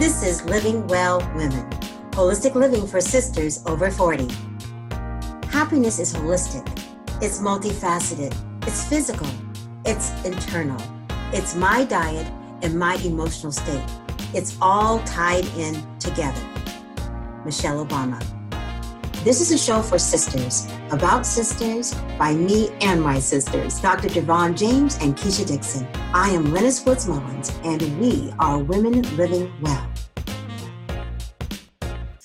This is Living Well Women, holistic living for sisters over 40. Happiness is holistic. It's multifaceted. It's physical. It's internal. It's my diet and my emotional state. It's all tied in together. Michelle Obama. This is a show for sisters, about sisters, by me and my sisters, Dr. Dravon James and Keisha Dixon. I am Lynnis Woods-Mullins, and we are Women Living Well.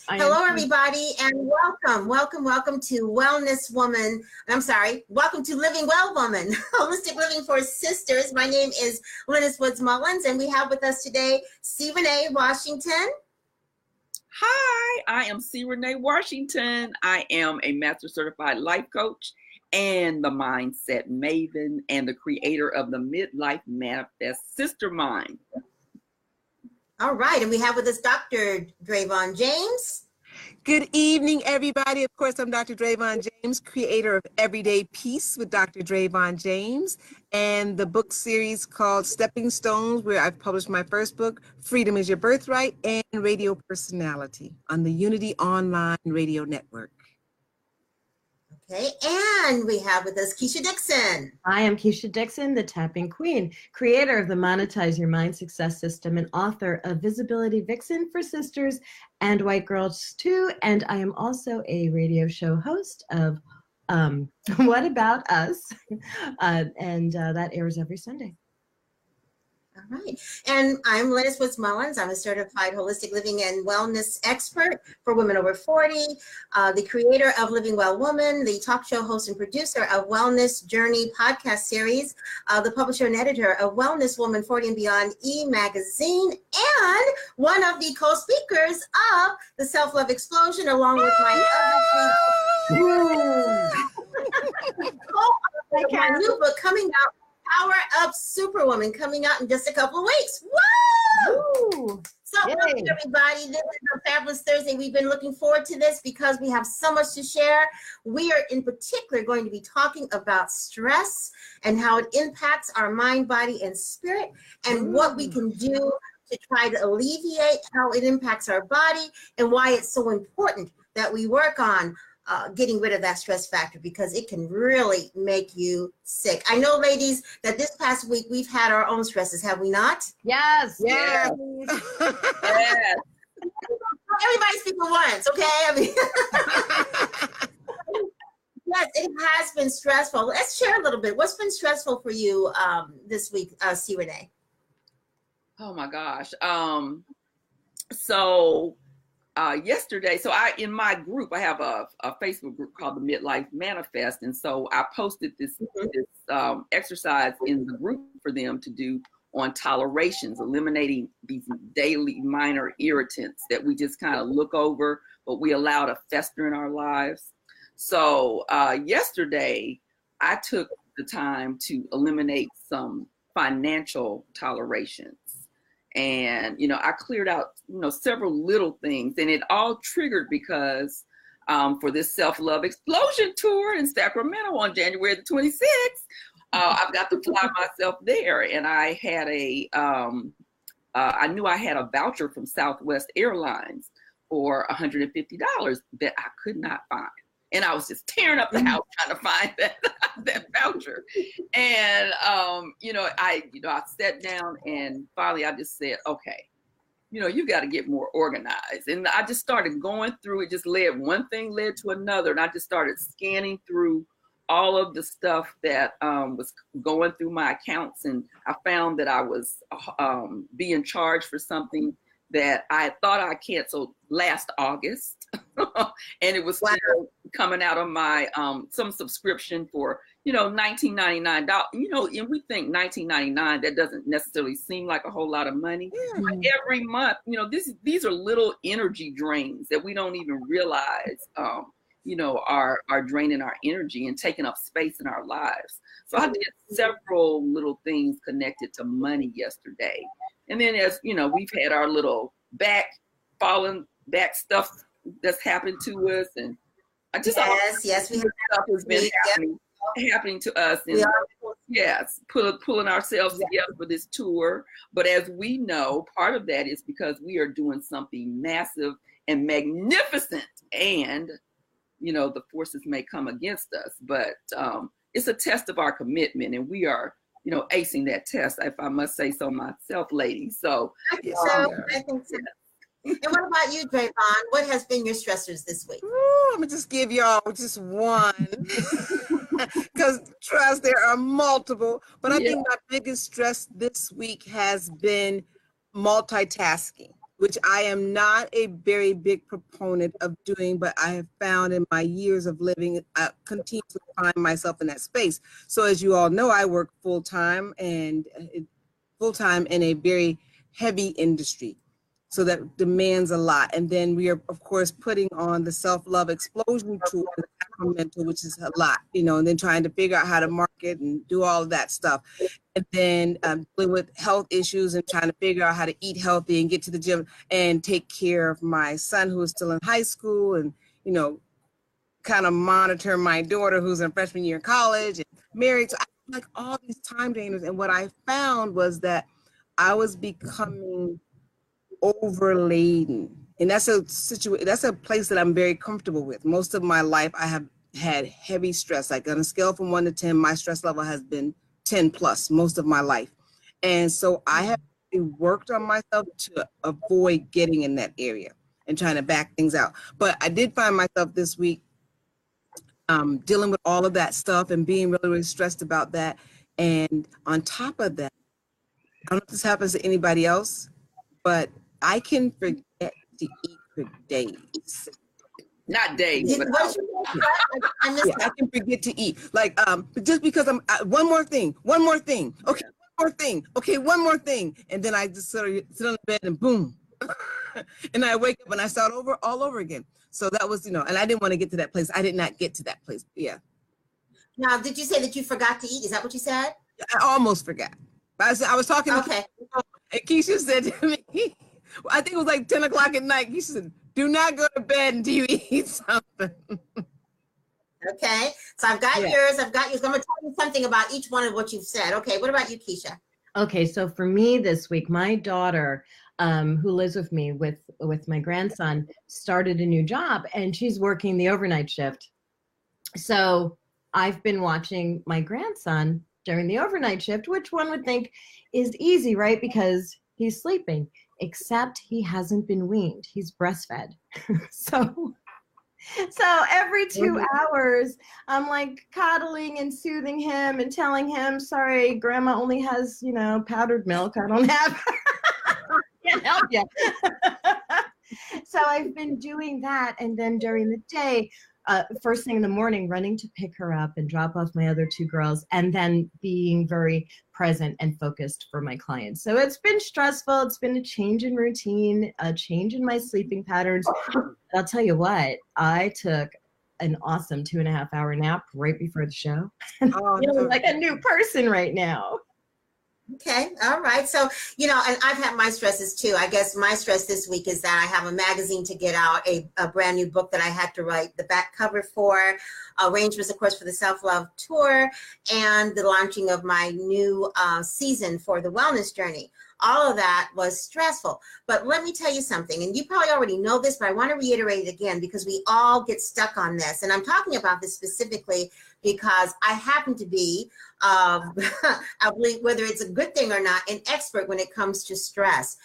Hello, everybody, and welcome to Wellness Woman. Welcome to Living Well Woman, holistic living for sisters. My name is Lynnis Woods-Mullins, and we have with us today C. René Washington. Hi, I am C. René Washington. I am a Master Certified Life Coach and the Mindset Maven and the creator of the Midlife Manifest Sister Mind. All right, and we have with us Dr. Dravon James. Good evening, everybody. Of course, I'm Dr. Dravon James, creator of Everyday Peace with Dr. Dravon James, and the book series called Stepping Stones, where I've published my first book, Freedom is Your Birthright, and Radio Personality on the Unity Online Radio Network. Okay, and we have with us Keisha Dixon. I am Keisha Dixon, the Tapping Queen, creator of the Monetize Your Mind Success System and author of Visibility Vixen for Sisters and White Girls Too. And I am also a radio show host of What About Us? And that airs every Sunday. All right. And I'm Lynnis Woods-Mullins. I'm a certified holistic living and wellness expert for women over 40, the creator of Living Well Woman, the talk show host and producer of Wellness Journey podcast series, the publisher and editor of Wellness Woman 40 and Beyond e-magazine, and one of the co-speakers of the Self-Love Explosion, along with my my new book coming out, Up Superwoman, coming out in just a couple of weeks. Woo! So welcome, everybody. This is a fabulous Thursday. We've been looking forward to this because we have so much to share. We are in particular going to be talking about stress and how it impacts our mind, body, and spirit, and what we can do to try to alleviate how it impacts our body and why it's so important that we work on getting rid of that stress factor, because it can really make you sick. I know, ladies, that this past week we've had our own stresses, have we not? Yes. Yes. Yes. Everybody speak at once, okay? Yes, it has been stressful. Let's share a little bit. What's been stressful for you this week, C. René? Oh my gosh. Yesterday, in my group, I have a Facebook group called the Midlife Manifest. And so I posted this exercise in the group for them to do on tolerations, eliminating these daily minor irritants that we just kind of look over, but we allow to fester in our lives. So yesterday, I took the time to eliminate some financial tolerations. And, I cleared out, several little things, and it all triggered because for this Self-Love Explosion tour in Sacramento on January the 26th, I've got to fly myself there. And I had I knew I had a voucher from Southwest Airlines for $150 that I could not find. And I was just tearing up the house trying to find that voucher. And, I sat down and finally I just said, okay, you got to get more organized. And I just started going through it, one thing led to another. And I just started scanning through all of the stuff that was going through my accounts. And I found that I was being charged for something that I thought I canceled last August. And it was still coming out of my some subscription for $19.99. And we think $19.99, that doesn't necessarily seem like a whole lot of money. But every month, these are little energy drains that we don't even realize are draining our energy and taking up space in our lives. So I did several little things connected to money yesterday. And then as we've had our little falling back stuff that's happened to us, and I just yes, we have stuff has been happening to us. And Yes, pulling ourselves together for this tour. But as we know, part of that is because we are doing something massive and magnificent, and the forces may come against us, but it's a test of our commitment, and we are acing that test, if I must say so myself, ladies. So I think so. And what about you, Dravon? What has been your stressors this week? Ooh, I'm gonna just give y'all just one, because trust, there are multiple. But I think my biggest stress this week has been multitasking, which I am not a very big proponent of doing, but I have found in my years of living, I continue to find myself in that space. So as you all know, I work full-time in a very heavy industry. So that demands a lot. And then we are, of course, putting on the self-love explosion tool in Sacramento, which is a lot, and then trying to figure out how to market and do all of that stuff. And then dealing with health issues and trying to figure out how to eat healthy and get to the gym and take care of my son who is still in high school, and, kind of monitor my daughter who's in freshman year in college and married. So I like all these time dangers. And what I found was that I was becoming overladen, and that's a place that I'm very comfortable with. Most of my life I have had heavy stress. Like on a scale from 1 to 10, my stress level has been 10 plus most of my life. And so I have worked on myself to avoid getting in that area and trying to back things out. But I did find myself this week dealing with all of that stuff and being really, really stressed about that. And on top of that, I don't know if this happens to anybody else, but I can forget to eat for days. Not days, but I can forget to eat. Like, just because one more thing. Okay, one more thing. Okay, one more thing. And then I just sort of sit on the bed and boom. And I wake up and I start all over again. So that was, and I didn't want to get to that place. I did not get to that place. Yeah. Now, did you say that you forgot to eat? Is that what you said? I almost forgot. I was talking to and Keisha said to me, I think it was like 10 o'clock at night. Keisha said, do not go to bed until you eat something. Okay. So I've got yours. I'm going to tell you something about each one of what you've said. Okay. What about you, Keisha? Okay. So for me this week, my daughter, who lives with me with my grandson, started a new job, and she's working the overnight shift. So I've been watching my grandson during the overnight shift, which one would think is easy, right? Because he's sleeping, except he hasn't been weaned. He's breastfed. So every 2 hours, I'm like coddling and soothing him and telling him, sorry, grandma only has, powdered milk. I don't have, can't help you. So I've been doing that. And then during the day, first thing in the morning, running to pick her up and drop off my other 2 girls, and then being very present and focused for my clients. So it's been stressful. It's been a change in routine, a change in my sleeping patterns. But I'll tell you what, I took an awesome 2.5-hour nap right before the show. I'm feeling like a new person right now. Okay. All right. So, and I've had my stresses too. I guess my stress this week is that I have a magazine to get out, a brand new book that I had to write the back cover for, arrangements, of course, for the Self-Love Tour, and the launching of my new season for the Wellness Journey. All of that was stressful. But let me tell you something, and you probably already know this, but I want to reiterate it again because we all get stuck on this. And I'm talking about this specifically because I happen to be, I believe, whether it's a good thing or not, an expert when it comes to stress.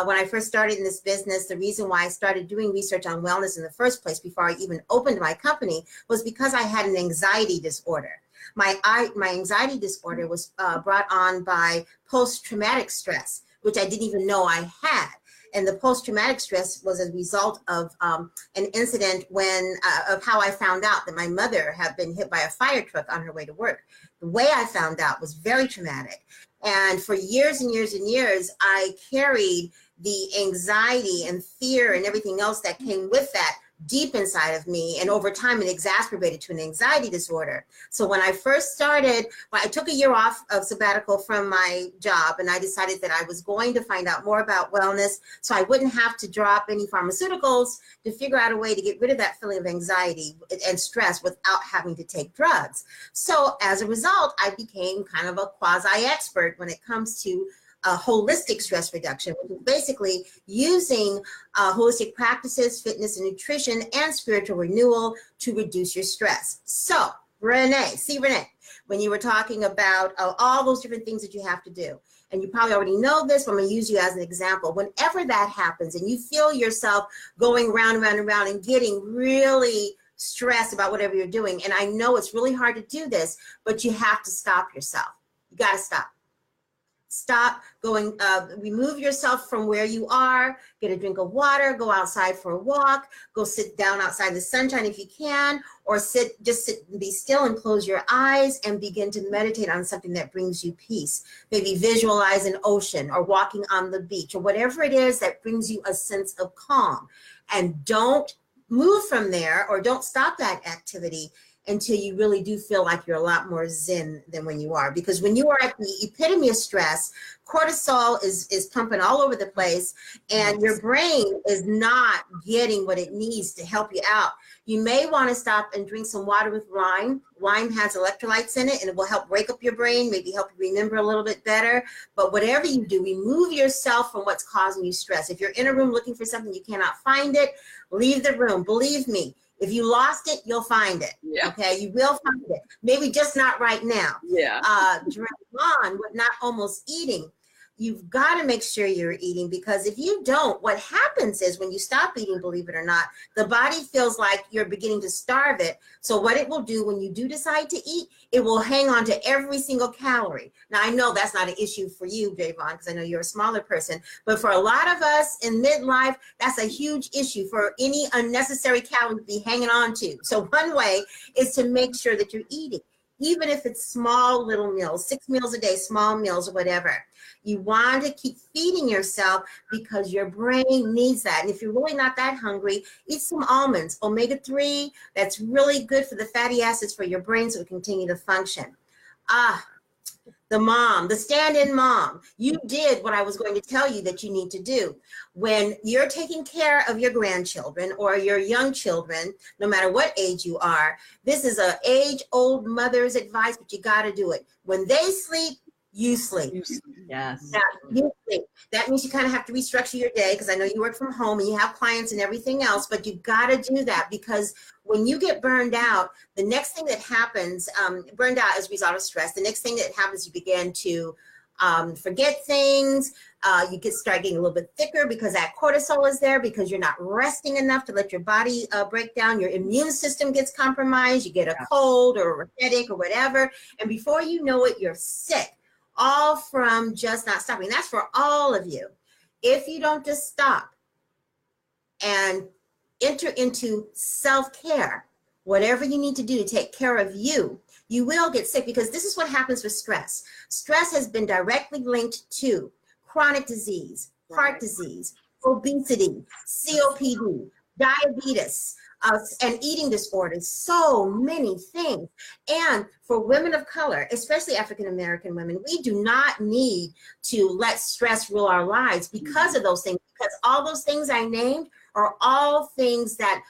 When I first started in this business, the reason why I started doing research on wellness in the first place before I even opened my company was because I had an anxiety disorder. My anxiety disorder was brought on by post-traumatic stress, which I didn't even know I had. And the post-traumatic stress was a result of an incident of how I found out that my mother had been hit by a fire truck on her way to work. The way I found out was very traumatic. And for years and years and years, I carried the anxiety and fear and everything else that came with that deep inside of me, and over time it exacerbated to an anxiety disorder. So when I first started, I took a year off of sabbatical from my job, and I decided that I was going to find out more about wellness so I wouldn't have to drop any pharmaceuticals to figure out a way to get rid of that feeling of anxiety and stress without having to take drugs. So as a result, I became kind of a quasi-expert when it comes to holistic stress reduction, which is basically using holistic practices, fitness and nutrition, and spiritual renewal to reduce your stress. So, Renee, when you were talking about all those different things that you have to do, and you probably already know this, but I'm going to use you as an example. Whenever that happens and you feel yourself going round and round and round and getting really stressed about whatever you're doing, and I know it's really hard to do this, but you have to stop yourself. You got to stop. Stop going, remove yourself from where you are, get a drink of water, go outside for a walk, go sit down outside the sunshine if you can, or just sit and be still and close your eyes and begin to meditate on something that brings you peace. Maybe visualize an ocean or walking on the beach or whatever it is that brings you a sense of calm. And don't move from there, or don't stop that activity until you really do feel like you're a lot more zen than when you are. Because when you are at the epitome of stress, cortisol is pumping all over the place, and your brain is not getting what it needs to help you out. You may want to stop and drink some water with lime. Lime has electrolytes in it, and it will help break up your brain, maybe help you remember a little bit better. But whatever you do, remove yourself from what's causing you stress. If you're in a room looking for something, you cannot find it, leave the room. Believe me, if you lost it, you'll find it. Yeah. Okay, you will find it. Maybe just not right now. Yeah. Dravon, with not almost eating, you've got to make sure you're eating, because if you don't, what happens is when you stop eating, believe it or not, the body feels like you're beginning to starve it. So what it will do when you do decide to eat, it will hang on to every single calorie. Now, I know that's not an issue for you, Dravon, because I know you're a smaller person, but for a lot of us in midlife, that's a huge issue for any unnecessary calorie to be hanging on to. So one way is to make sure that you're eating, even if it's small little meals, 6 meals a day, small meals or whatever. You want to keep feeding yourself because your brain needs that. And if you're really not that hungry, eat some almonds, omega-3. That's really good for the fatty acids for your brain so it can continue to function. The stand-in mom. You did what I was going to tell you that you need to do. When you're taking care of your grandchildren or your young children, no matter what age you are, this is an age-old mother's advice, but you got to do it. When they sleep, you sleep. Yes. You sleep. That means you kind of have to restructure your day, because I know you work from home and you have clients and everything else, but you got to do that, because when you get burned out, the next thing that happens, burned out as a result of stress, the next thing that happens, you begin to forget things. You start getting a little bit thicker because that cortisol is there, because you're not resting enough to let your body break down. Your immune system gets compromised. You get a cold or a headache or whatever. And before you know it, you're sick. All from just not stopping. That's for all of you. If you don't just stop and enter into self-care, whatever you need to do to take care of you, you will get sick, because this is what happens with stress. Stress has been directly linked to chronic disease, heart disease, obesity, COPD, diabetes, and eating disorders, so many things. And for women of color, especially African-American women, we do not need to let stress rule our lives because of those things, because all those things I named are all things that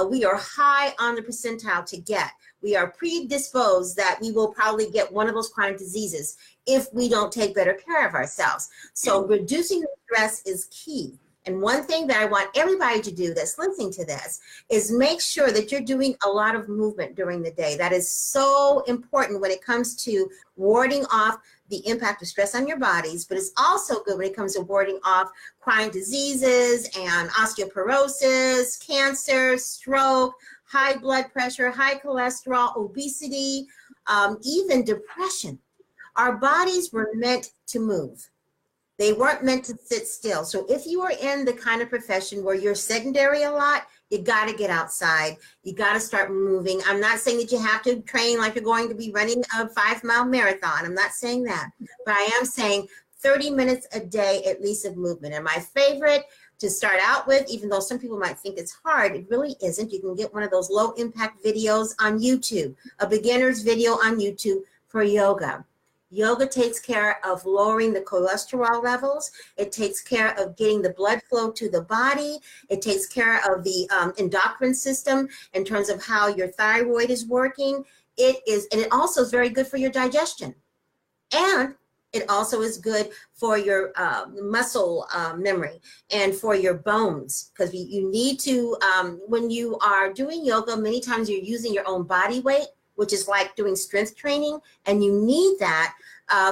we are high on the percentile to get. We are predisposed that we will probably get one of those chronic diseases if we don't take better care of ourselves. So reducing the stress is key. And one thing that I want everybody to do that's listening to this is make sure that you're doing a lot of movement during the day. That is so important when it comes to warding off the impact of stress on your bodies, but it's also good when it comes to warding off chronic diseases and osteoporosis, cancer, stroke, high blood pressure, high cholesterol, obesity, even depression. Our bodies were meant to move. They weren't meant to sit still. So if you are in the kind of profession where you're sedentary a lot, you got to get outside. You got to start moving. I'm not saying that you have to train like you're going to be running a 5-mile marathon. I'm not saying that. But I am saying 30 minutes a day, at least, of movement. And my favorite to start out with, even though some people might think it's hard, it really isn't. You can get one of those low impact videos on YouTube, a beginner's video on YouTube for yoga. Yoga takes care of lowering the cholesterol levels. It takes care of getting the blood flow to the body. It takes care of the endocrine system in terms of how your thyroid is working. And it also is very good for your digestion. And it also is good for your muscle memory and for your bones, because you need to, when you are doing yoga, many times you're using your own body weight, which is like doing strength training, and you need that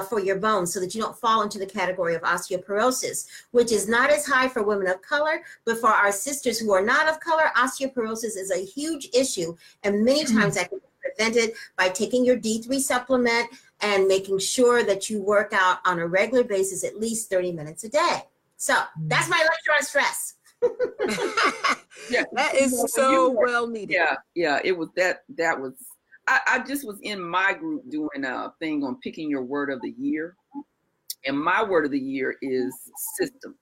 for your bones so that you don't fall into the category of osteoporosis, which is not as high for women of color, but for our sisters who are not of color, osteoporosis is a huge issue, and many times that can be prevented by taking your D3 supplement and making sure that you work out on a regular basis, at least 30 minutes a day. So that's my lecture on stress. Yeah, that is so well needed. Yeah, it was that was, I just was in my group doing a thing on picking your word of the year. And my word of the year is systems.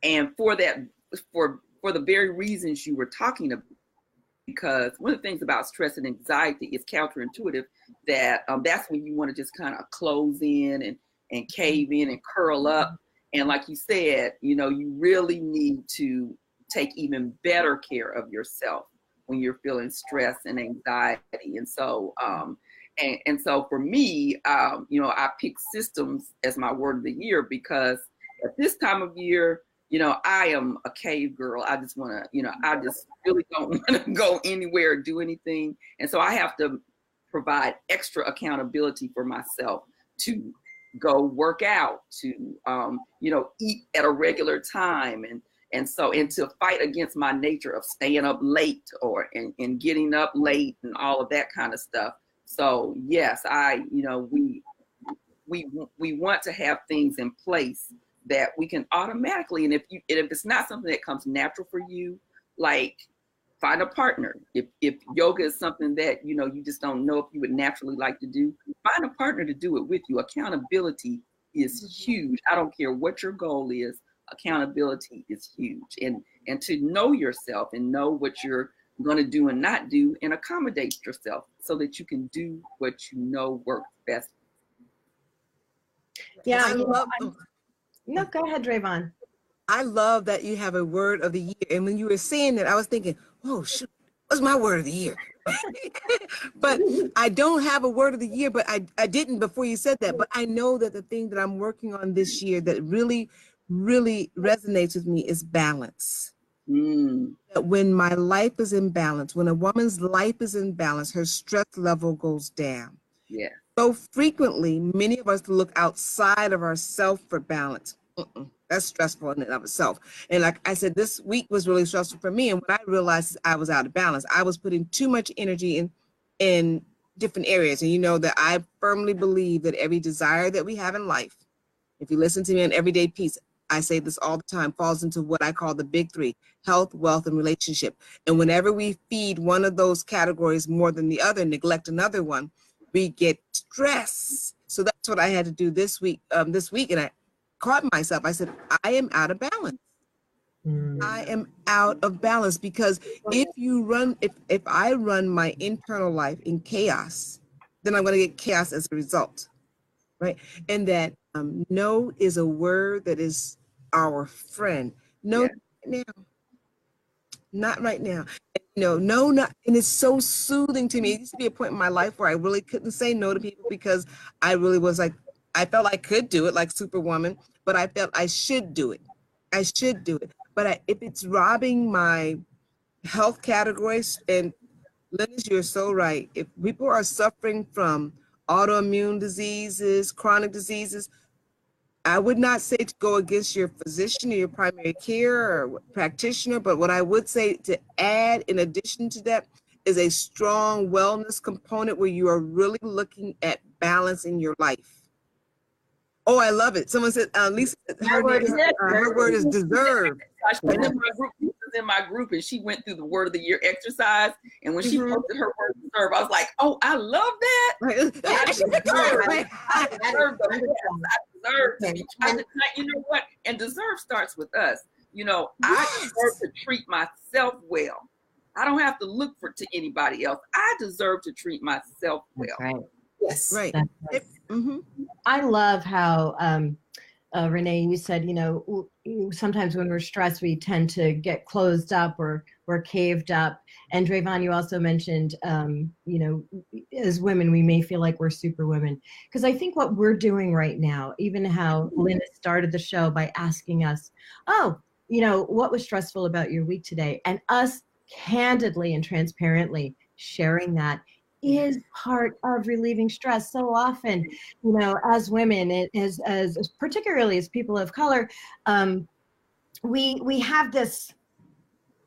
And for that, for the very reasons you were talking about, because one of the things about stress and anxiety is counterintuitive, that that's when you want to just kind of close in and cave in and curl up. And like you said, you really need to take even better care of yourself when you're feeling stress and anxiety. And so, and so for me, I picked systems as my word of the year, because at this time of year, I am a cave girl. I just want to, I just really don't want to go anywhere or do anything. And so I have to provide extra accountability for myself to go work out, to, eat at a regular time. And to fight against my nature of staying up late and getting up late and all of that kind of stuff. So yes, we want to have things in place that we can automatically, and if it's not something that comes natural for you, like find a partner. If yoga is something that you just don't know if you would naturally like to do, find a partner to do it with you. Accountability is huge. I don't care what your goal is. Accountability is huge, and to know yourself and know what you're going to do and not do, and accommodate yourself so that you can do what you know works best. Yeah, no, go ahead, Dravon. I love that you have a word of the year, and when you were saying that, I was thinking, oh shoot, what's my word of the year? But I don't have a word of the year, but I didn't before you said that. But I know that the thing that I'm working on this year that really resonates with me is balance. That when my life is in balance, when a woman's life is in balance, her stress level goes down. Yeah. So frequently, many of us look outside of ourselves for balance. That's stressful in and of itself. And like I said, this week was really stressful for me. And what I realized is I was out of balance. I was putting too much energy in different areas. And you know that I firmly believe that every desire that we have in life, if you listen to me on Everyday Peace, I say this all the time, falls into what I call the big three: health, wealth, and relationship. And whenever we feed one of those categories more than the other, neglect another one, we get stress. So that's what I had to do this week. And I caught myself. I said, I am out of balance. I am out of balance, because if I run my internal life in chaos, then I'm going to get chaos as a result, right? And that no is a word that is our friend. No, yeah. Right now. Not right now. No, not, and it's so soothing to me. It used to be a point in my life where I really couldn't say no to people, because I really was like, I felt I could do it like Superwoman, but I felt I should do it. I should do it. But if it's robbing my health categories, and Lynnis, you're so right. If people are suffering from autoimmune diseases, chronic diseases, I would not say to go against your physician or your primary care or practitioner, but what I would say to add in addition to that is a strong wellness component where you are really looking at balance in your life. Oh, I love it. Someone said, Lisa, her word is deserve. In my group, and she went through the word of the year exercise, and when she posted her word deserve, I was like, oh, I love that. I deserve deserve to be. You know what? And deserve starts with us. You know, I deserve to treat myself well. I don't have to look to anybody else. I deserve to treat myself well. That's right. Yes. Right. Right. I love how Renee, you said, you know, sometimes when we're stressed, we tend to get closed up or we're caved up. And Dravon, you also mentioned, you know, as women, we may feel like we're superwomen. Because I think what we're doing right now, even how Lynnis started the show by asking us, oh, you know, what was stressful about your week today? And us candidly and transparently sharing that is part of relieving stress. So often, you know, as women, as particularly as people of color, we have this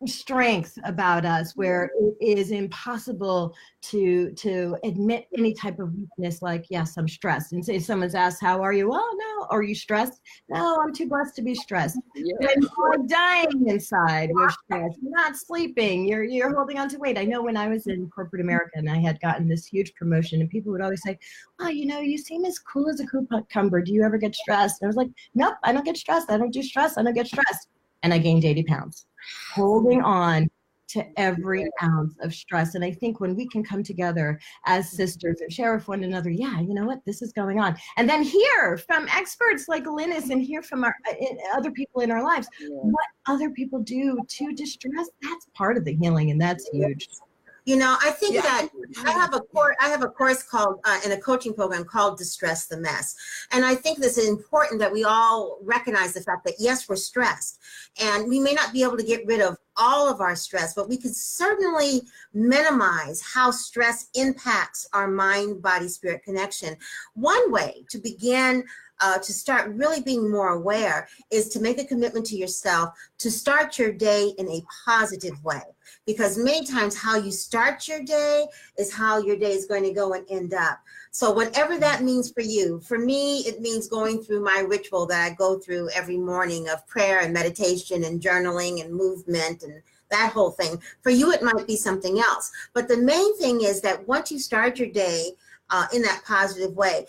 strength about us where it is impossible to admit any type of weakness, like, yes, I'm stressed. And say someone's asked, how are you? Oh, no. Are you stressed? No, I'm too blessed to be stressed. Yeah. When you're dying inside with stress, you're not sleeping, you're holding on to weight. I know when I was in corporate America and I had gotten this huge promotion, and people would always say, oh, you know, you seem as cool as a cucumber. Do you ever get stressed? And I was like, nope, I don't get stressed. I don't do stress. I don't get stressed. And I gained 80 pounds. Holding on to every ounce of stress. And I think when we can come together as sisters and share with one another, yeah, you know what, this is going on. And then hear from experts like Lynnis and hear from our other people in our lives, what other people do to distress, that's part of the healing. And that's huge. You know, I think that I have a course called in a coaching program called Distress the Mess. And I think this is important that we all recognize the fact that, yes, we're stressed. And we may not be able to get rid of all of our stress, but we can certainly minimize how stress impacts our mind, body, spirit connection. One way to begin to start really being more aware is to make a commitment to yourself to start your day in a positive way. Because many times how you start your day is how your day is going to go and end up. So whatever that means for you, for me, it means going through my ritual that I go through every morning of prayer and meditation and journaling and movement and that whole thing. For you, it might be something else. But the main thing is that once you start your day in that positive way,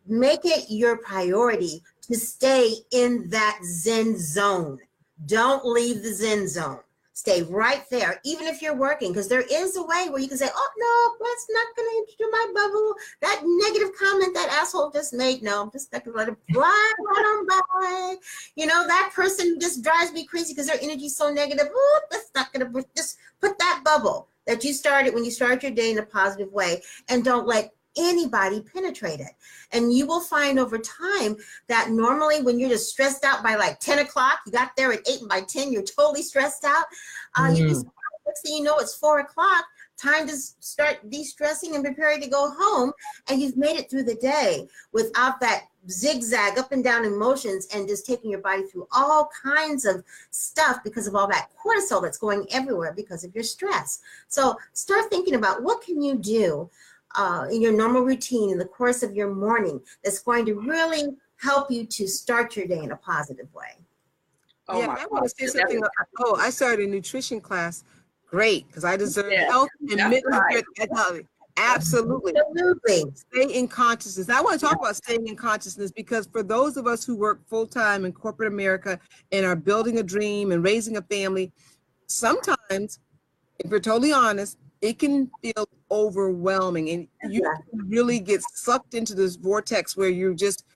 make it your priority to stay in that Zen zone. Don't leave the Zen zone. Stay right there, even if you're working, because there is a way where you can say, oh, no, that's not going to enter my bubble. That negative comment that asshole just made, no, I'm just not going to let it fly right on by. You know, that person just drives me crazy because their energy is so negative. Oh, that's not going to, just put that bubble that you started when you start your day in a positive way, and don't let anybody penetrate it. And you will find over time that normally when you're just stressed out by like 10 o'clock, you got there at 8, and by 10, you're totally stressed out. You just, next thing you know, it's 4 o'clock, time to start de-stressing and preparing to go home. And you've made it through the day without that zigzag up and down emotions and just taking your body through all kinds of stuff because of all that cortisol that's going everywhere because of your stress. So start thinking about what can you do in your normal routine in the course of your morning that's going to really help you to start your day in a positive way. Oh, yeah, I want to say something. Oh, I started a nutrition class. Great, because I deserve health and mental health. Absolutely. Absolutely. Stay in consciousness. I want to talk about staying in consciousness because for those of us who work full-time in corporate America and are building a dream and raising a family, sometimes, if we're totally honest, it can feel overwhelming and you really get sucked into this vortex where you're just,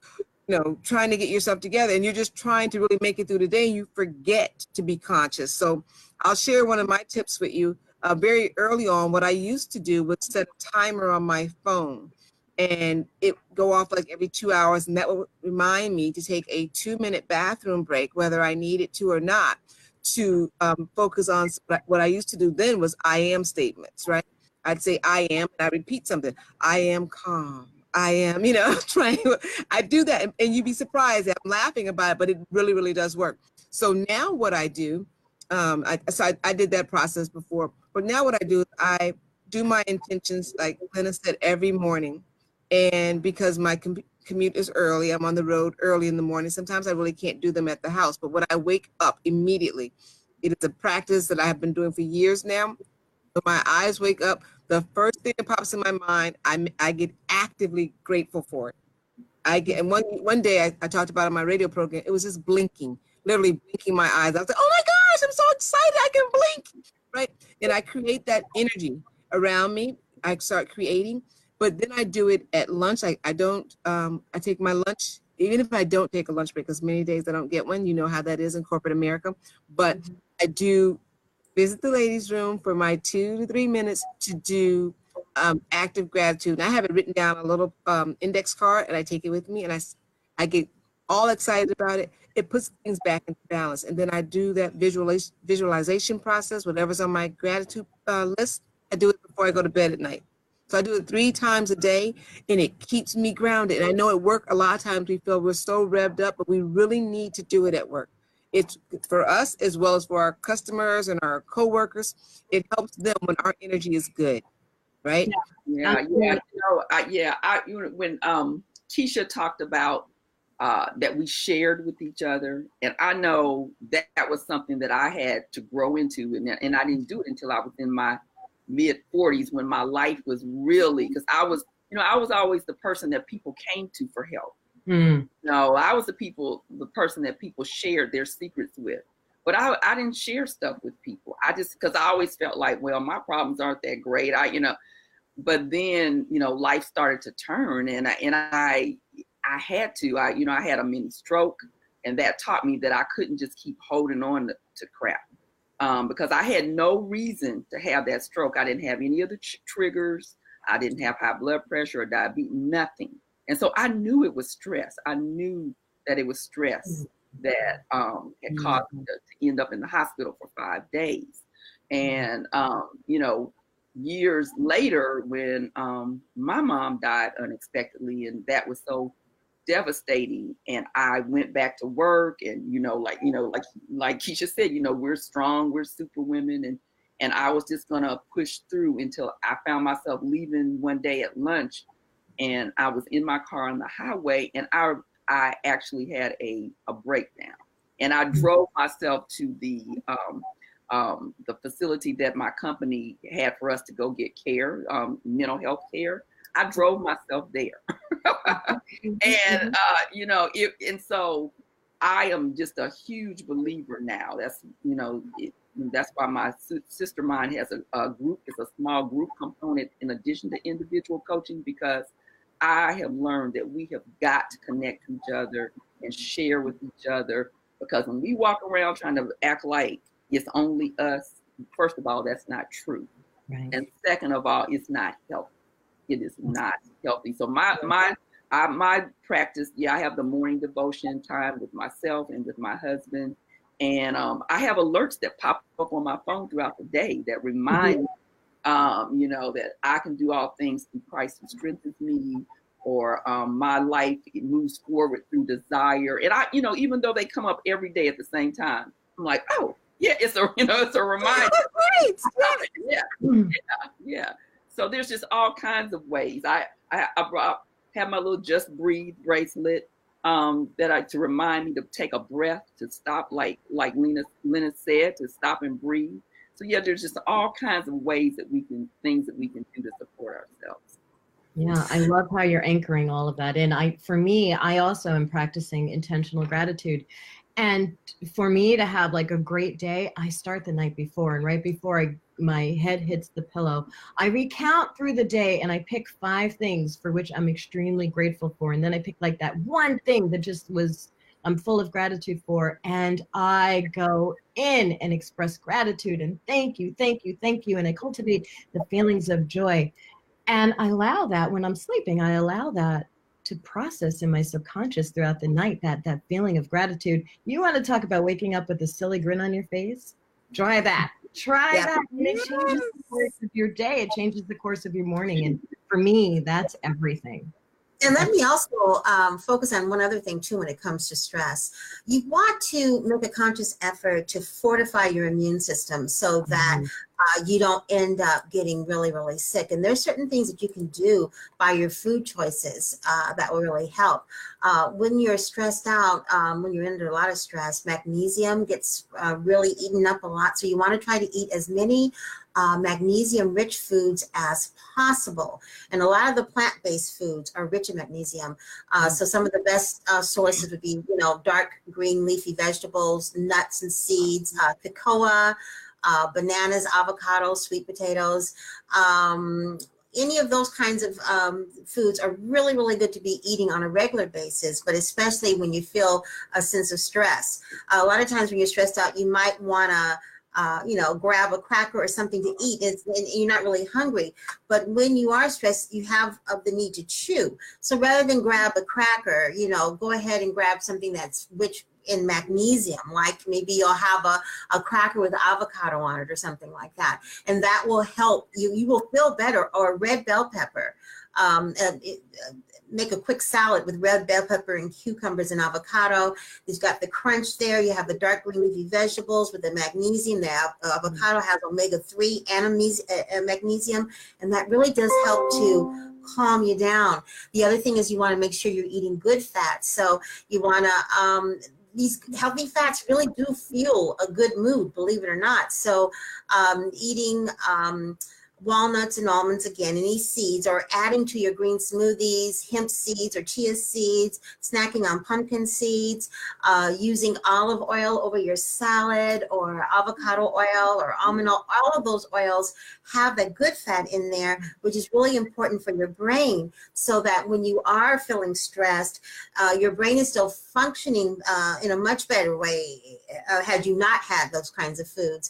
you know, trying to get yourself together and you're just trying to really make it through the day and you forget to be conscious. So I'll share one of my tips with you. Very early on, what I used to do was set a timer on my phone and it go off like every 2 hours, and that would remind me to take a 2-minute bathroom break, whether I needed to or not, to focus on what I used to do then was I am statements, right? I'd say I am, and I repeat something. I am calm. I am, you know, I do that, and you'd be surprised that I'm laughing about it, but it really, really does work. So now what I do, I did that process before, but now what I do is I do my intentions, like Lynnis said, every morning. And because my commute is early, I'm on the road early in the morning. Sometimes I really can't do them at the house, but when I wake up immediately, it is a practice that I have been doing for years now. When my eyes wake up, the first thing that pops in my mind, I get actively grateful for it. And one day I talked about on my radio program, it was just blinking, literally blinking my eyes. I was like, oh my gosh, I'm so excited, I can blink, right? And I create that energy around me. I start creating, but then I do it at lunch. I take my lunch, even if I don't take a lunch break, because many days I don't get one. You know how that is in corporate America. But I do visit the ladies' room for my 2 to 3 minutes to do active gratitude. And I have it written down on a little index card, and I take it with me, and I get all excited about it. It puts things back into balance. And then I do that visualization process, whatever's on my gratitude list. I do it before I go to bed at night. So I do it 3 times a day, and it keeps me grounded. And I know at work, a lot of times we feel we're so revved up, but we really need to do it at work. It's for us as well as for our customers and our coworkers. It helps them when our energy is good, right? Yeah. When Keisha talked about that we shared with each other, and I know that was something that I had to grow into, and I didn't do it until I was in my mid-40s, when my life was really, because I was always the person that people came to for help. No, I was the person that people shared their secrets with, but I didn't share stuff with people. Because I always felt like, well, my problems aren't that great. But then, life started to turn, and I had to. I had a mini stroke, and that taught me that I couldn't just keep holding on to crap. Because I had no reason to have that stroke. I didn't have any of the triggers. I didn't have high blood pressure or diabetes, nothing. And so I knew it was stress. I knew that it was stress that had caused me to end up in the hospital for 5 days. And, years later, when my mom died unexpectedly, and that was so devastating, and I went back to work, and like Keisha said, we're strong, we're superwomen, and I was just gonna push through until I found myself leaving one day at lunch, and I was in my car on the highway, and I actually had a breakdown, and I drove myself to the facility that my company had for us to go get care, mental health care. I drove myself there. And, and so I am just a huge believer now. That's why my sister mine has a group. It's a small group component in addition to individual coaching, because I have learned that we have got to connect to each other and share with each other, because when we walk around trying to act like it's only us, first of all, that's not true. Right. And second of all, it's not healthy. It is not healthy. So my practice, I have the morning devotion time with myself and with my husband. And I have alerts that pop up on my phone throughout the day that remind me, that I can do all things through Christ who strengthens me, or my life, it moves forward through desire. And I, even though they come up every day at the same time, I'm like, oh, yeah, it's a reminder. Yeah. So there's just all kinds of ways. I have my little Just Breathe bracelet to remind me to take a breath, to stop, like Lynnis said, to stop and breathe. So there's just all kinds of ways things that we can do to support ourselves. Yeah, I love how you're anchoring all of that in. For me, I also am practicing intentional gratitude. And for me to have like a great day, I start the night before, and right before my head hits the pillow, I recount through the day, and I pick 5 things for which I'm extremely grateful for. And then I pick like that one thing that I'm full of gratitude for, and I go in and express gratitude and thank you. And I cultivate the feelings of joy. And I allow that when I'm sleeping, I allow that to process in my subconscious throughout the night, that feeling of gratitude. You want to talk about waking up with a silly grin on your face? Try that. That. And it changes the course of your day. It changes the course of your morning. And for me, that's everything. And let me also focus on one other thing too when it comes to stress. You want to make a conscious effort to fortify your immune system so that you don't end up getting really, really sick. And there's certain things that you can do by your food choices that will really help. When you're stressed out, when you're under a lot of stress, magnesium gets really eaten up a lot. So you want to try to eat as many magnesium-rich foods as possible. And a lot of the plant-based foods are rich in magnesium. So some of the best sources would be, dark green leafy vegetables, nuts and seeds, cocoa, bananas, avocados, sweet potatoes. Any of those kinds of foods are really, really good to be eating on a regular basis, but especially when you feel a sense of stress. A lot of times when you're stressed out, you might want to grab a cracker or something to eat, and you're not really hungry. But when you are stressed, you have the need to chew. So rather than grab a cracker, go ahead and grab something that's rich in magnesium, like maybe you'll have a cracker with avocado on it or something like that. And that will help you. You will feel better. Or a red bell pepper. Make a quick salad with red bell pepper and cucumbers and avocado. It's got the crunch there. You have the dark green leafy vegetables with the magnesium. The avocado has omega-3 and magnesium, and that really does help to calm you down. The other thing is you want to make sure you're eating good fats. So you want to, these healthy fats really do fuel a good mood, believe it or not. So eating walnuts and almonds, again, any seeds, or adding to your green smoothies, hemp seeds or chia seeds, snacking on pumpkin seeds, using olive oil over your salad, or avocado oil or almond oil. All of those oils have that good fat in there, which is really important for your brain, so that when you are feeling stressed, your brain is still functioning in a much better way had you not had those kinds of foods.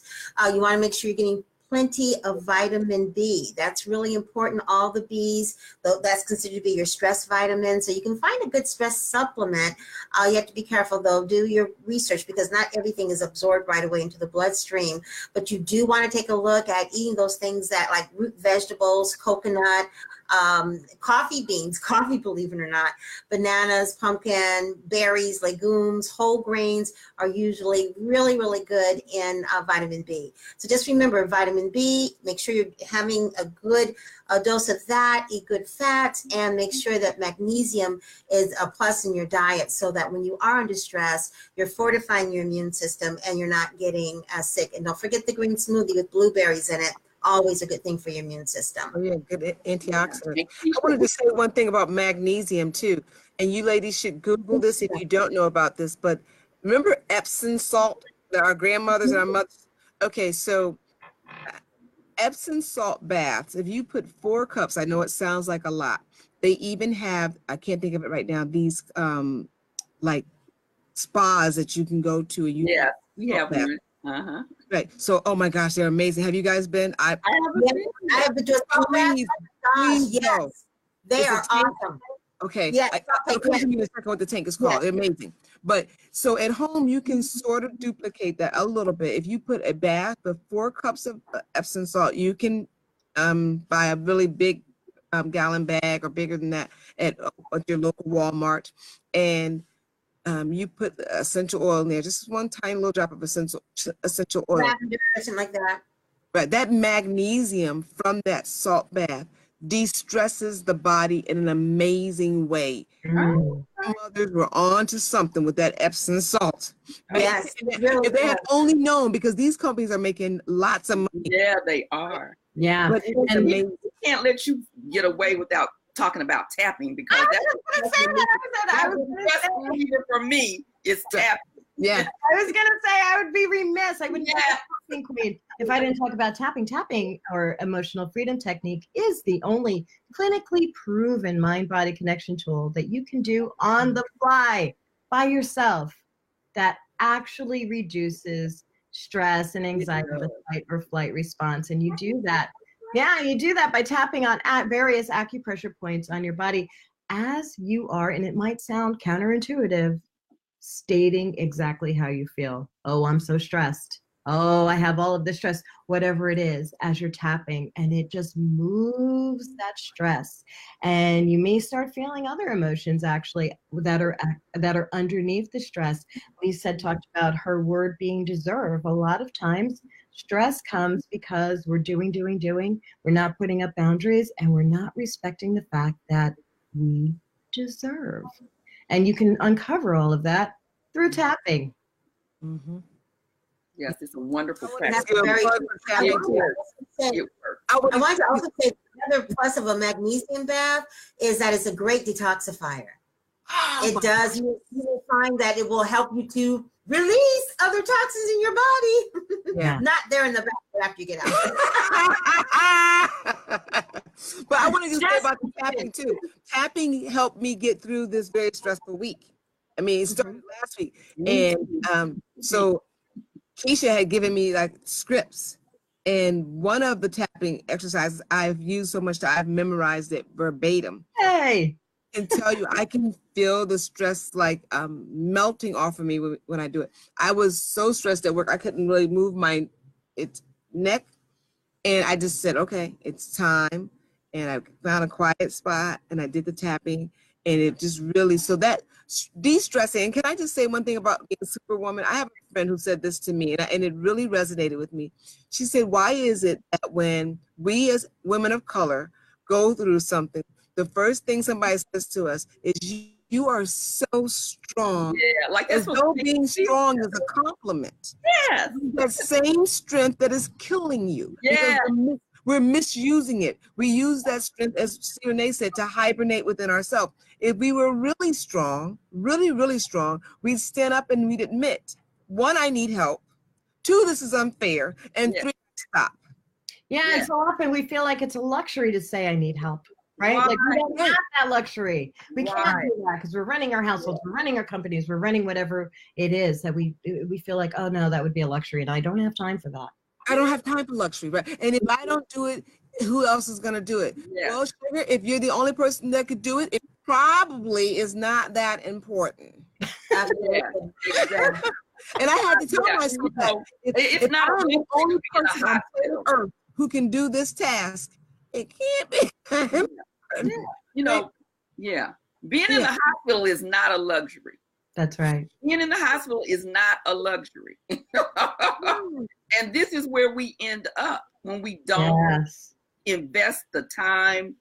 You want to make sure you're getting plenty of vitamin B. That's really important. All the Bs, that's considered to be your stress vitamin. So you can find a good stress supplement. You have to be careful though. Do your research, because not everything is absorbed right away into the bloodstream. But you do want to take a look at eating those things that, like root vegetables, coconut, coffee beans, coffee, believe it or not, bananas, pumpkin, berries, legumes, whole grains are usually really, really good in vitamin B. So just remember vitamin B, make sure you're having a good dose of that, eat good fats, and make sure that magnesium is a plus in your diet, so that when you are under stress, you're fortifying your immune system and you're not getting sick. And don't forget the green smoothie with blueberries in it. Always a good thing for your immune system. Oh yeah, good antioxidant. I wanted to say one thing about magnesium too, and you ladies should Google this if you don't know about this. But remember Epsom salt that our grandmothers and our mothers. Okay, so Epsom salt baths. If you put 4 cups, I know it sounds like a lot. They even have, I can't think of it right now, these like spas that you can go to. And you we have one. Uh-huh. Right. So, oh my gosh, they're amazing. Have you guys been? I have been just please yes. Go. They are awesome. Okay. Yes. I'll come to you in a second what the tank is called. Yes. They're amazing. But so at home, you can sort of duplicate that a little bit. If you put a bath with 4 cups of Epsom salt, you can buy a really big gallon bag or bigger than that at your local Walmart, and you put essential oil in there, just one tiny little drop of essential oil. Lavender, something like that. Right, that magnesium from that salt bath de-stresses the body in an amazing way. Mothers were on to something with that Epsom salt. Yes, if they had only known, because these companies are making lots of money. Yeah, they are. Yeah, but and they can't let you get away without talking about tapping, because I was going to say for me, it's tapping. Yeah. I was going to say I would be remiss. I wouldn't tapping queen if I didn't talk about tapping. Tapping, or emotional freedom technique, is the only clinically proven mind-body connection tool that you can do on the fly by yourself that actually reduces stress and anxiety, the fight or flight response. And you do that. Yeah, you do that by tapping on at various acupressure points on your body as you are, and it might sound counterintuitive, stating exactly how you feel. Oh, I'm so stressed. oh, I have all of this stress, whatever it is, as you're tapping, and it just moves that stress. And you may start feeling other emotions actually that are underneath the stress. Lisa talked about her word being deserve. A lot of times stress comes because we're doing, we're not putting up boundaries, and we're not respecting the fact that we deserve. And you can uncover all of that through tapping. Mm-hmm. Yes, it's a wonderful That's practice. very It works. I want to also say another plus of a magnesium bath is that it's a great detoxifier. It does. You will find that it will help you to release other toxins in your body. Yeah. Not there in the back after you get out. But I want to just say about the tapping too. Tapping helped me get through this very stressful week. I mean, it started last week. And so Keisha had given me like scripts. And one of the tapping exercises I've used so much that I've memorized it verbatim. Hey. And tell you, I can feel the stress like melting off of me when I do it. I was so stressed at work, I couldn't really move my neck. And I just said, okay, it's time. And I found a quiet spot and I did the tapping. And it just really, so that de-stressing. And can I just say one thing about being a superwoman? I have a friend who said this to me, and it really resonated with me. She said, why is it that when we as women of color go through something, the first thing somebody says to us is, you are so strong. Yeah, like as though being strong is a compliment. Yes. That same strength that is killing you. Yeah. Because we're misusing it. We use that strength, as Renee said, to hibernate within ourselves. If we were really strong, really, really strong, we'd stand up and we'd admit, 1, I need help. 2, this is unfair. And 3, stop. Yeah, and so often we feel like it's a luxury to say I need help. Right? Right. Like we don't have that luxury. We can't do that because we're running our households, we're running our companies, we're running whatever it is that we feel like, oh no, that would be a luxury, and I don't have time for that. I don't have time for luxury, right? And if I don't do it, who else is going to do it? Yeah. Well, sugar, if you're the only person that could do it, it probably is not that important. Absolutely. And I had to tell myself that if not I'm the only person on planet Earth who can do this task, it can't be. You know, being in the hospital is not a luxury. That's right. Being in the hospital is not a luxury. And this is where we end up when we don't invest the time,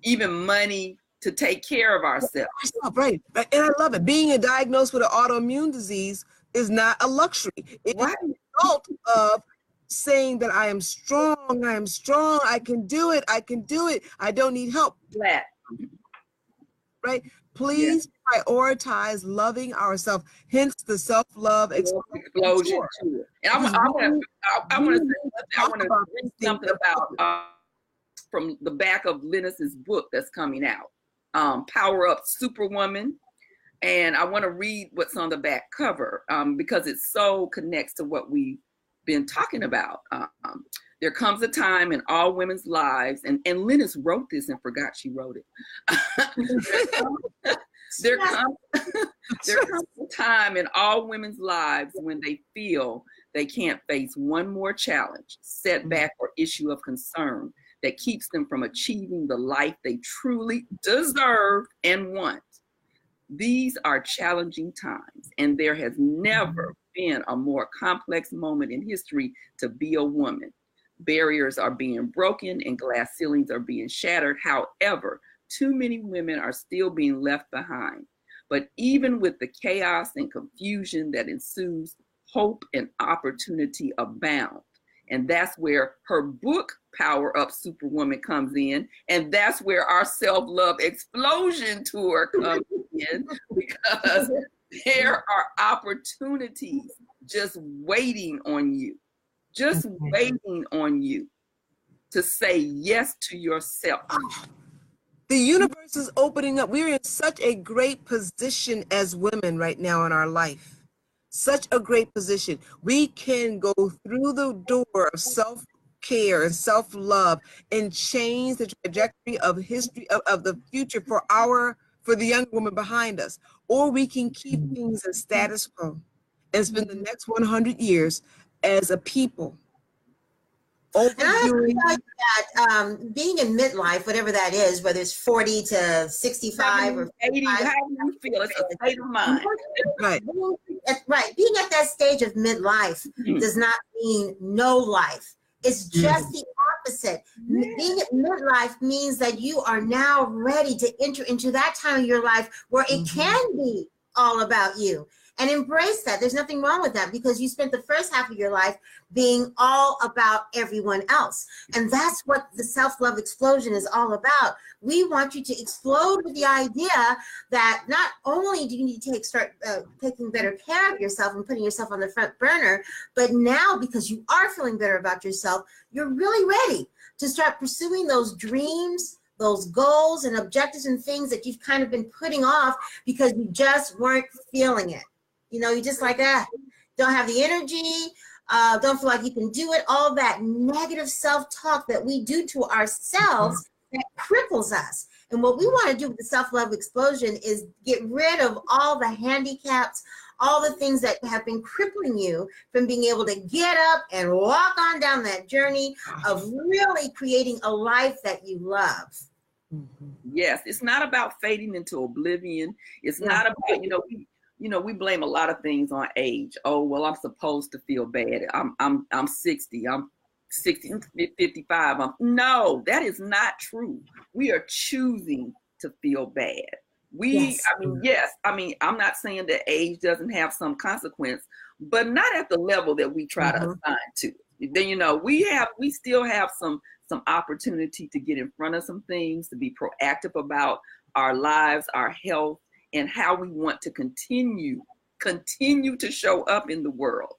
even money, to take care of ourselves. Right. And I love it. Being diagnosed with an autoimmune disease is not a luxury. It's a result of saying that I am strong, I can do it, I don't need help. Right? Please prioritize loving ourselves, hence the self-love explosion. And I want to read something about from the back of Lynnis's book that's coming out, Power Up Superwoman. And I want to read what's on the back cover because it so connects to what we've been talking about. There comes a time in all women's lives, and Lynnis wrote this and forgot she wrote it. There comes a time in all women's lives when they feel they can't face one more challenge, setback, or issue of concern that keeps them from achieving the life they truly deserve and want. These are challenging times, and there has never been a more complex moment in history to be a woman. Barriers are being broken and glass ceilings are being shattered. However, too many women are still being left behind. But even with the chaos and confusion that ensues, hope and opportunity abound. And that's where her book, Power Up Superwoman, comes in. And that's where our self-love explosion tour comes in, because there are opportunities just waiting on you, waiting on you to say yes to yourself. The universe is opening up. We're in such a great position as women right now in our life. Such a great position. We can go through the door of self-care and self-love and change the trajectory of history of the future for the young woman behind us. Or we can keep things in status quo and spend the next 100 years as a people. And I have to tell you that being in midlife, whatever that is, whether it's 40 to 65 or 80, however you feel, it's a state of mind. Right. Right. Being at that stage of midlife does not mean no life. It's just the opposite. Being at midlife means that you are now ready to enter into that time of your life where it can be all about you. And embrace that. There's nothing wrong with that, because you spent the first half of your life being all about everyone else. And that's what the self-love explosion is all about. We want you to explode with the idea that not only do you need to start taking better care of yourself and putting yourself on the front burner, but now, because you are feeling better about yourself, you're really ready to start pursuing those dreams, those goals and objectives and things that you've kind of been putting off because you just weren't feeling it. You know, you just like, don't have the energy, don't feel like you can do it. All that negative self-talk that we do to ourselves that cripples us. And what we want to do with the self-love explosion is get rid of all the handicaps, all the things that have been crippling you from being able to get up and walk on down that journey of really creating a life that you love. Yes, it's not about fading into oblivion. It's not about, we blame a lot of things on age. Oh, well, I'm supposed to feel bad. I'm 60. I'm 60, 55. No, that is not true. We are choosing to feel bad. I'm not saying that age doesn't have some consequence, but not at the level that we try to assign to it. Then, we still have some opportunity to get in front of some things, to be proactive about our lives, our health, and how we want to continue to show up in the world.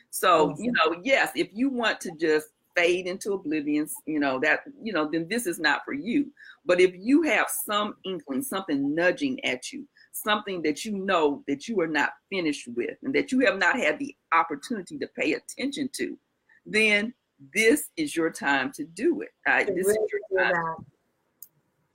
So, yes, if you want to just fade into oblivion, then this is not for you. But if you have some inkling, something nudging at you, something that you know that you are not finished with and that you have not had the opportunity to pay attention to, then this is your time to do it. This is your time.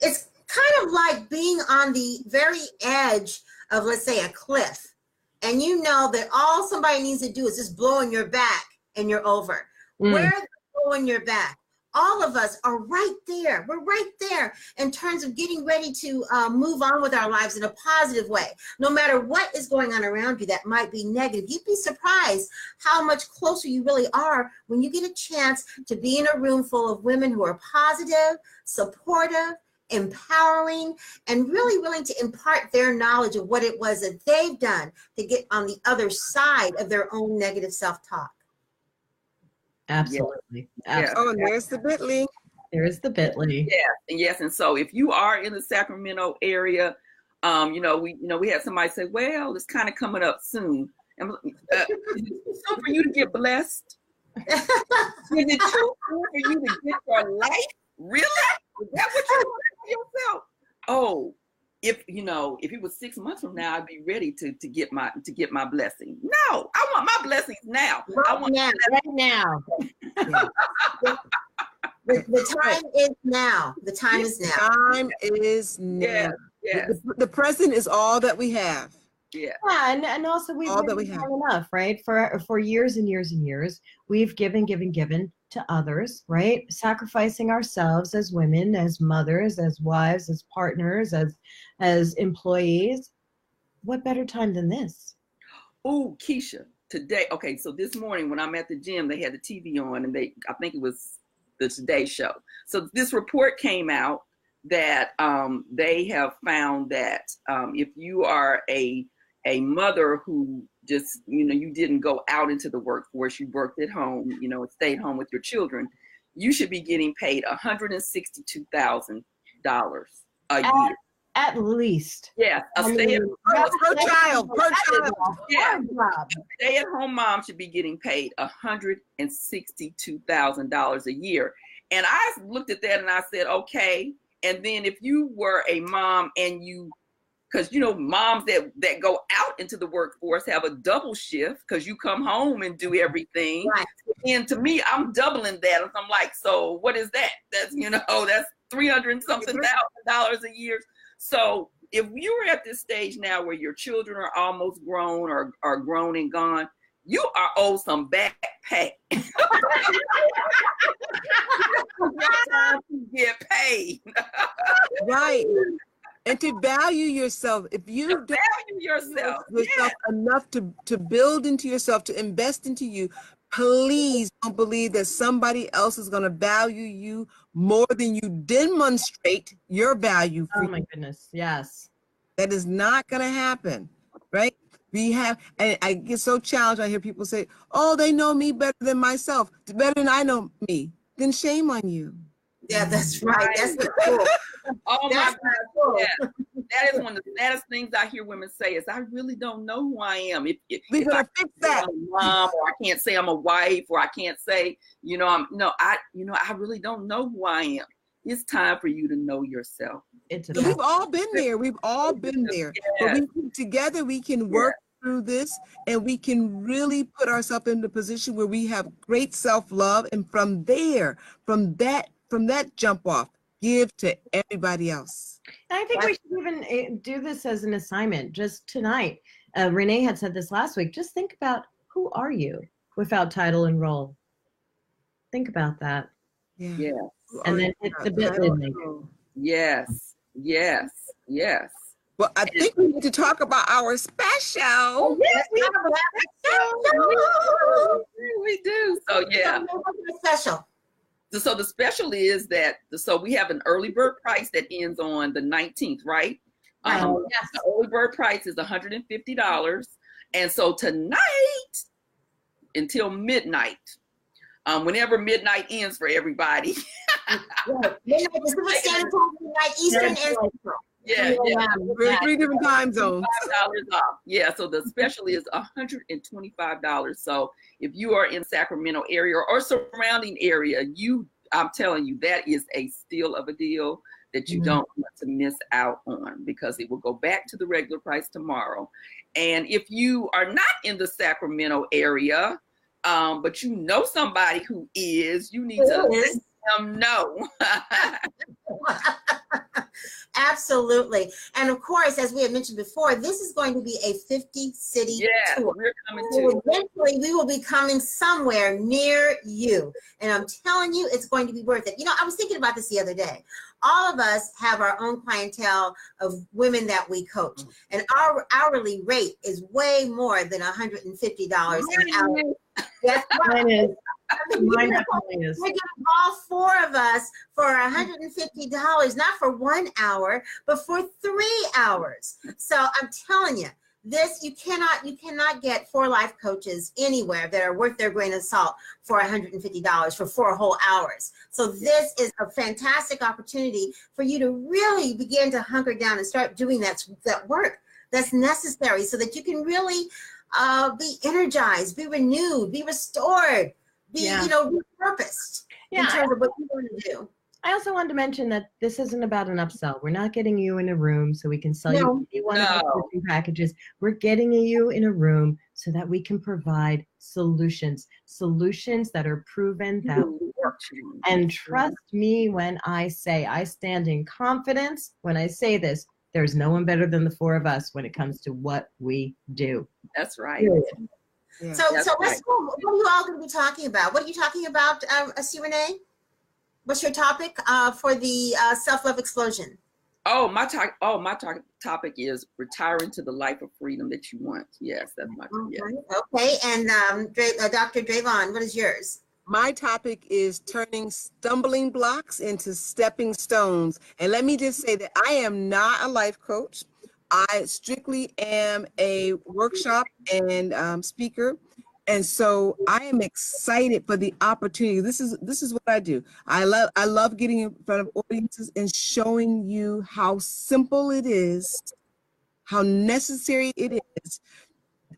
It's kind of like being on the very edge of, let's say, a cliff, and you know that all somebody needs to do is just blow in your back and you're over. Where's the blow in your back? All of us are right there. We're right there in terms of getting ready to move on with our lives in a positive way. No matter what is going on around you that might be negative, you'd be surprised how much closer you really are when you get a chance to be in a room full of women who are positive, supportive, empowering, and really willing to impart their knowledge of what it was that they've done to get on the other side of their own negative self-talk. Absolutely. Yeah. Oh, and there's the bit.ly. There's the bit.ly. Yes. And so if you are in the Sacramento area, we had somebody say, well, it's kind of coming up soon. And so for you to get blessed, is it too soon for you to get your life? Really? Is that what you want for yourself? Oh, if it was 6 months from now, I'd be ready to get my blessing. No, I want my blessings now. Right now. The time is now. The time is now. Time is now. Yes. The present is all that we have. Yeah. And also we've been long enough, right? For years and years and years, we've given to others, right? Sacrificing ourselves as women, as mothers, as wives, as partners, as employees. What better time than this? Oh, Keisha, today. Okay, so this morning when I'm at the gym, they had the TV on, and I think it was the Today Show. So this report came out that they have found that if you are a mother who just, you didn't go out into the workforce, you worked at home, and stayed home with your children, you should be getting paid $162,000 a year. At least. Yeah, per child. Yeah, stay-at-home mom should be getting paid $162,000 a year. And I looked at that and I said, okay. And then if you were a mom and because moms that go out into the workforce have a double shift because you come home and do everything. Right. And to me, I'm doubling that. And I'm like, so what is that? That's that's $300 something thousand a year. So if you are at this stage now where your children are almost grown or are grown and gone, you are owed some back pay. Get paid. Right. And to value yourself. If you don't value yourself enough to build into yourself, to invest into you, please don't believe that somebody else is going to value you more than you demonstrate your value for you. Oh my goodness, yes. That is not going to happen, right? We have, and I get so challenged. I hear people say, oh, they know me better than myself, better than I know me. Then shame on you. Yeah, that's right. That's cool. Oh that's my God. cool. Yeah. That is one of the saddest things I hear women say is, I really don't know who I am. We're going to fix that. I'm a mom, or I can't say I'm a wife, or I can't say, I really don't know who I am. It's time for you to know yourself. We've all been there. We've all been there. Yes. But together we can work through this, and we can really put ourselves in the position where we have great self-love. And from that jump off, give to everybody else. I think we should even do this as an assignment just tonight. Renee had said this last week. Just think about, who are you without title and role? Think about that. Yeah. Yes. And then hit the bit.ly link. Yes. Yes. Yes. Well, I think we need to talk about our special. Yes, we have a special. We do. So yeah. Special. So the special is that, so we have an early bird price that ends on the 19th, right? Yes. The early bird price is $150. And so tonight until midnight, whenever midnight ends for everybody. Midnight Pacific Standard Time, midnight Eastern and Central. Yeah. We're 3 different time zones. $5 off. Yeah, so the special is $125. So if you are in Sacramento area or surrounding area, I'm telling you, that is a steal of a deal that you don't want to miss out on, because it will go back to the regular price tomorrow. And if you are not in the Sacramento area, but you know somebody who is, you need to let them know. Absolutely. And of course, as we had mentioned before, this is going to be a 50-city tour. We're coming so eventually, we will be coming somewhere near you. And I'm telling you, it's going to be worth it. I was thinking about this the other day. All of us have our own clientele of women that we coach. And our hourly rate is way more than $150 an hour. That's right. We're getting all 4 of us for $150, not for 1 hour, but for 3 hours. So I'm telling you, you cannot get 4 life coaches anywhere that are worth their grain of salt for $150 for 4 whole hours. So this is a fantastic opportunity for you to really begin to hunker down and start doing that work that's necessary, so that you can really be energized, be renewed, be restored, be repurposed in terms of what you want to do. I also wanted to mention that this isn't about an upsell. We're not getting you in a room so we can sell you one of the coaching packages. We're getting you in a room so that we can provide solutions that are proven, that work. And trust me when I say, I stand in confidence when I say this, there's no one better than the 4 of us when it comes to what we do. That's right. Yeah. So let's go. What are you all going to be talking about? What are you talking about, Renee? What's your topic for the self-love explosion? My topic is retiring to the life of freedom that you want. Yes, that's my topic. Okay, and Dr. Dravon, what is yours? My topic is turning stumbling blocks into stepping stones. And let me just say that I am not a life coach. I strictly am a workshop and speaker. And so I am excited for the opportunity. This is what I do. I love getting in front of audiences and showing you how simple it is, how necessary it is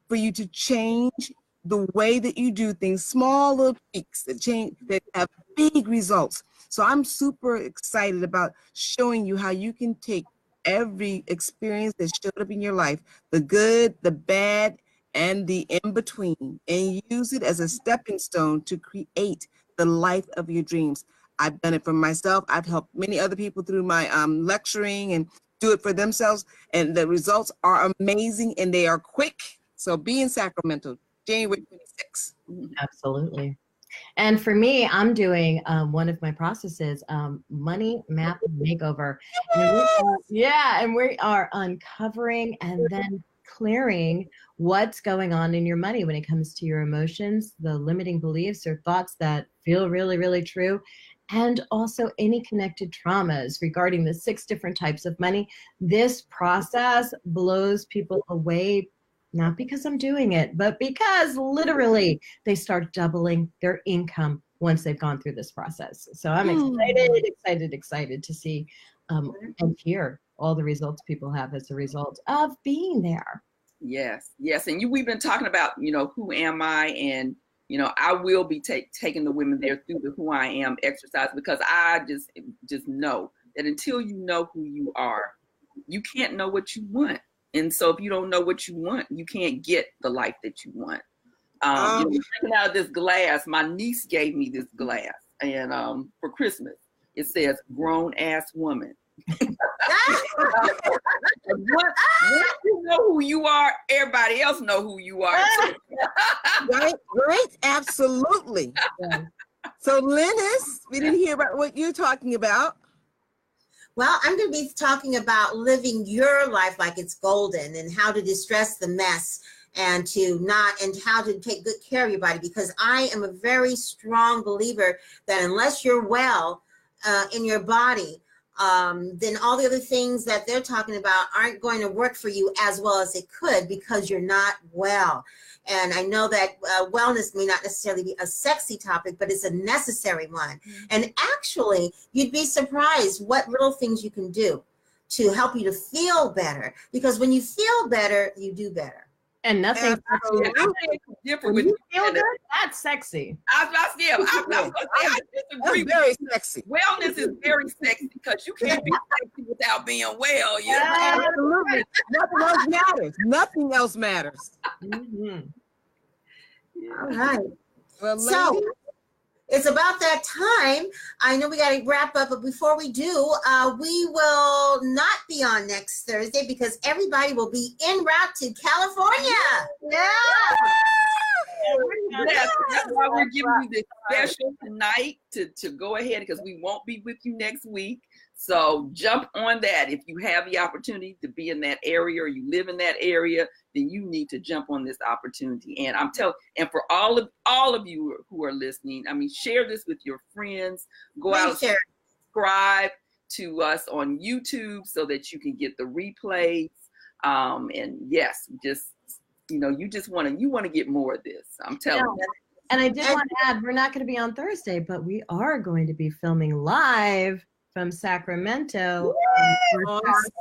for you to change the way that you do things, small little tweaks that have big results. So I'm super excited about showing you how you can take every experience that showed up in your life, the good, the bad, and the in-between, and use it as a stepping stone to create the life of your dreams. I've done it for myself. I've helped many other people through my lecturing and do it for themselves. And the results are amazing and they are quick. So be in Sacramento. January 26th. Absolutely. And for me, I'm doing one of my processes, money map makeover. And we are uncovering and then clearing what's going on in your money when it comes to your emotions, the limiting beliefs or thoughts that feel really, really true, and also any connected traumas regarding the 6 different types of money. This process blows people away, not because I'm doing it, but because literally they start doubling their income once they've gone through this process. So I'm excited to see and hear all the results people have as a result of being there. Yes. And we've been talking about, who am I? And, I will be taking the women there through the Who I Am exercise, because I just know that until you know who you are, you can't know what you want. And so if you don't know what you want, you can't get the life that you want. Drinking out of this glass, my niece gave me this glass, and for Christmas, it says "grown ass woman." Once you know who you are, everybody else know who you are. Right, absolutely. Yeah. So, Lynnis, we didn't hear about what you're talking about. Well, I'm going to be talking about living your life like it's golden, and how to distress the mess, and how to take good care of your body, because I am a very strong believer that unless you're well in your body, then all the other things that they're talking about aren't going to work for you as well as it could, because you're not well. And I know that wellness may not necessarily be a sexy topic, but it's a necessary one. Mm-hmm. And actually, you'd be surprised what little things you can do to help you to feel better. Because when you feel better, you do better. And nothing different. When you feel good, that's sexy. I disagree. Very sexy. Wellness is very sexy, because you can't be sexy without being well. Absolutely. Nothing else matters. Mm-hmm. All right. Well, so it's about that time. I know we got to wrap up, but before we do, we will not be on next Thursday because everybody will be en route to California. Yeah. That's why we're giving you this special tonight to go ahead, because we won't be with you next week. So jump on that. If you have the opportunity to be in that area, or you live in that area, then you need to jump on this opportunity. And I'm telling, and for all of you who are listening, I mean, share this with your friends. Go out and subscribe to us on YouTube so that you can get the replays. And yes, just you want to get more of this. I'm telling you. And I did want to add, we're not going to be on Thursday, but we are going to be filming live from Sacramento.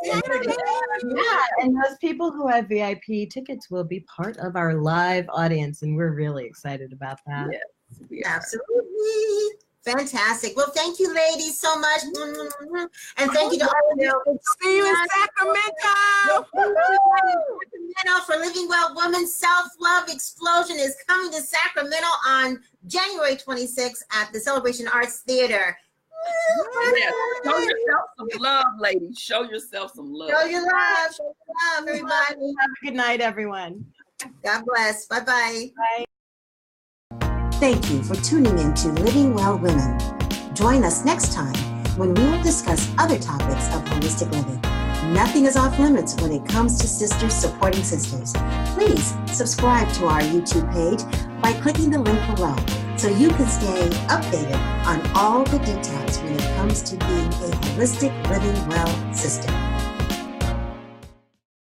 Yeah, and those people who have VIP tickets will be part of our live audience, and we're really excited about that. Yes, absolutely. Fantastic. Well, thank you, ladies, so much. And thank you to all of you. See you in Sacramento. Sacramento for Living Well Women Self-Love Explosion is coming to Sacramento on January 26th at the Celebration Arts Theater. Yes. Show yourself some love, ladies. Show yourself some love. Show your love. Show your love, everybody. Have a good night, everyone. God bless. Bye-bye. Bye. Thank you for tuning in to Living Well Women. Join us next time when we will discuss other topics of holistic living. Nothing is off limits when it comes to sisters supporting sisters. Please subscribe to our YouTube page by clicking the link below so you can stay updated on all the details when it comes to being a holistic living well sister.